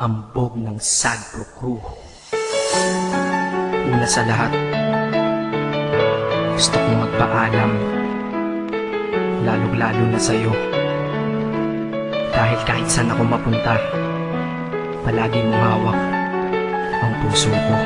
hambog ng Sagpro Crew. Una sa lahat, gusto kong magpaalam, lalong-lalo na sa'yo. Dahil kahit saan ako mapunta, palagi mong hawak ang puso ko.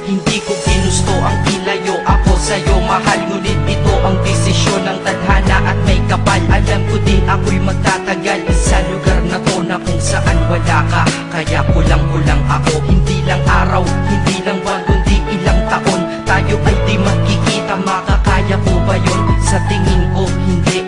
Hindi ko ginusto ang ilayo ako sa'yo, mahal. Ngunit ito ang desisyon ng tadhana at may kapal. Alam ko di ako'y magtatagal sa lugar na to na kung saan wala ka. Kaya kulang-kulang ako, hindi lang araw, hindi lang buwan, kundi ilang taon. Tayo ay di magkikita, makakaya ko ba yun? Sa tingin ko hindi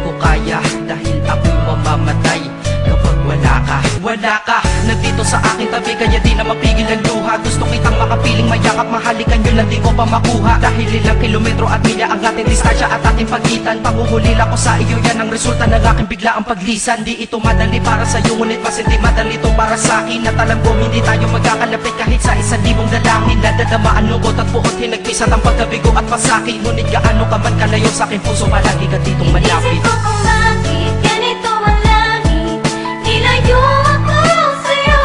ko kaya. Dahil ako'y mamamatay kapag wala ka. Wala ka, nandito sa aking tabi, kaya di na mapigil ang luha. Gusto kitang makapiling, mayakap, mahalikan yun lang di ko pa makuha. Dahil ilang kilometro at milya ang ating distansya at ating pagitan. Panguhulila ko sa iyo, yan ang resulta ng aking biglaang paglisan. Di ito madali para sa'yo, ngunit mas hindi madali ito para sa'kin. At alam ko hindi tayo magkakalapit kahit sa 1,000 dalangin. Nadadama ang lungkot at puot, hinagpisat ang pagkabigo at pasakit. Ngunit gaano ka man kalayo sa aking puso, palagi ka ditong malapit. Isip ko kung bakit ganito ang langit, nilayo ako sa'yo.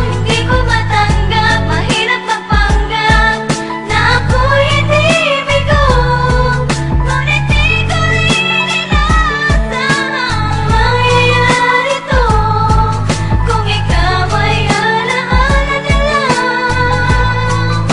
Hindi ko matanggap, mahirap mapanggap na ako'y hindi bigo. Ngunit di ko rin inaasahang mangyayari to. Kung ikaw ay alaala na lang,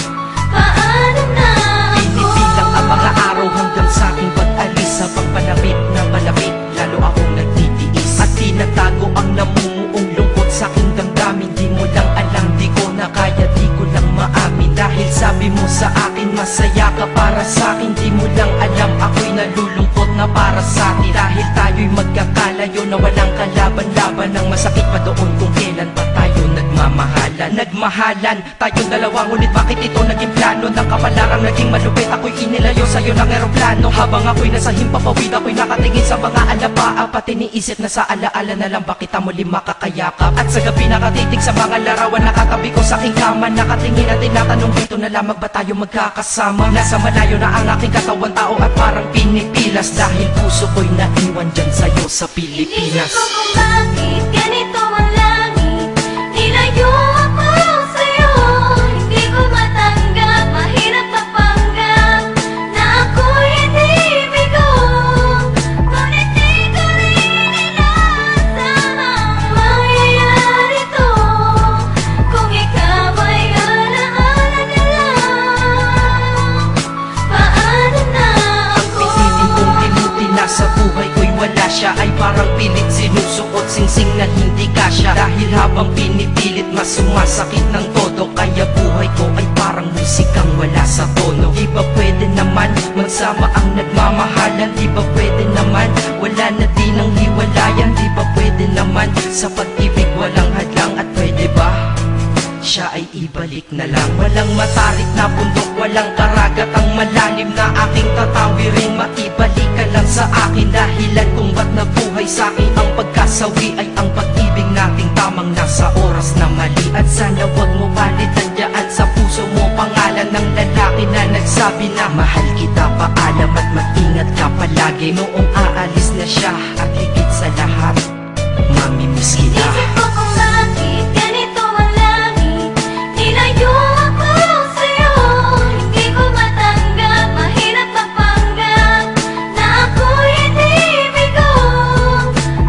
paano na ako? Pinipilang ang mga araw hanggang sa aking pag-alis. Sa pagpalapit na malapit, lalo akong nagtitiis. At tinatago ang namumuong lungkot sa aking damdamin. Di mo lang alam, di ko na kaya, di ko lang maamin. Dahil sabi mo sa akin, masaya ka para sa akin. Di mo lang alam, ako'y nalulungkot na para sa atin. Dahil tayo'y magkakalayo na walang kalaban-laban. Ang masakit pa doon kung kailan pa tayo nagmamahalan. Nagmahalan tayong dalawa, ngunit bakit ito naging plano? Ng kapalarang naging malupit, ako'y inilayo sa'yo ng eroplano. Habang ako'y nasa himpapawid, ako'y nakatingin sa mga alapaa. Pati niisip na sa alaala na lang ba kita muli makakayakap. At sa gabi nakatitig sa mga larawan, nakatabi ko sa aking kama. Nakatingin at tinatanong, dito na lamang ba tayo magkakasama? Nasa malayo na ang aking katawan, tao at parang pinipilas. Dahil puso ko'y naiwan dyan sa'yo sa Pilipinas. Inisip ko kung bakit ganito ang langit, nilayo ako sa'yo. Hindi ko matanggap, mahirap mapanggap na ako'y hindi bigo. Ngunit di ko rin inaasahang mangyayari to. Kung ikaw ay alaala na lang, paano na ako? Pinitin kong tinuti na sa buhay ko'y wala siya. Ay parang pilit sinusuot, singsing na hindi kasya. Dahil habang pinipilit, mas sumasakit ng todo. Kaya buhay ko ay parang musikang wala sa tono. Di ba pwede naman magsama ang nagmamahalan? Di ba pwede naman wala na din ang hiwalayan? Di ba pwede naman sa pag-ibig walang hadlang? At pwede ba siya ay ibalik na lang? Walang matarik na bundok, walang karagat ang malalim na aking tatawirin. Maibalik ka lang sa akin, dahilan kung ba't nabuhay sa akin ang pagkasawi ay ang pag-ibig nating tamang nasa oras na mali. At sana wag mo palitan dyan sa puso mo pangalan ng lalaki na nagsabi na mahal kita, paalam at mag-ingat ka palagi. Noong aalis na siya at higit sa lahat, mamimiss kita. Isip ko kung bakit ganito ang langit, nilayo ako sa'yo. Hindi ko matanggap, mahirap mapanggap na ako'y hindi bigo.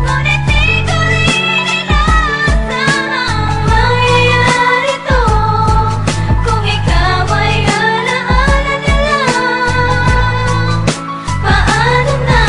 Ngunit di ko rin inaasahang mangyayari to. Kung ikaw ay alaala na lang, paano na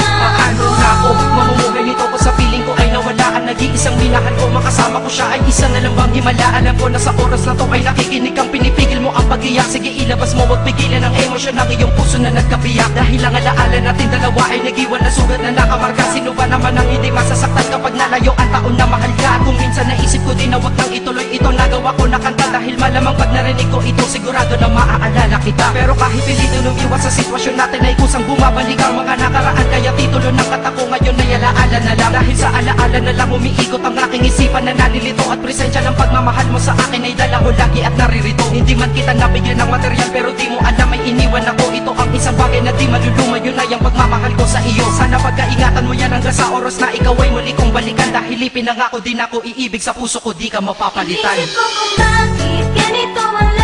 Paano na ako mamumuhay nito ko sa piling ko ay nawalaan? Nag-iisang minahal ko, makasama ko siya ay isa na lang bang himala? Alam ko na sa oras na to ay nakikinig kang pinipigil mo ang pag-iyak. Sige ilabas mo, wag pigilan ang emosyon ng iyong puso na nagkabiyak. Dahil ang alaala natin dalawa ay nag-iwan na sugat na nakamarka. Sino ba naman ang hindi masasaktan kapag nalayo ang taon na mahal ka? Kung minsan naisip ko din na wag nang ituloy ito, nagawa ko na kanta. Dahil malamang pag narinig ko ito, sigurado na maaalala kita. Pero kahit pilito lumiwas sa sitwasyon natin ay kusang bumabalik ang mga nakaraan. Kaya titulo ng kata ko ngayon ay alaala na lang. Dahil sa alaala na lang umiikot ang aking isipan na nalilito. At presensya ng pagmamahal mo sa akin ay dala ko lagi at naririto. Hindi man kita nabigyan ng material, pero di mo alam ay iniwan ako. Ito ang isang bagay na di maluluma, yun ay ang pagmamahal ko sa iyo. Sana pagkaingatan mo yan hanggang sa oras na ikaw ay muli kong balikan. Dahil ipinangako din ako iibig sa puso ko, di ka mapapalitan. Inisip ko kung bakit ganito ang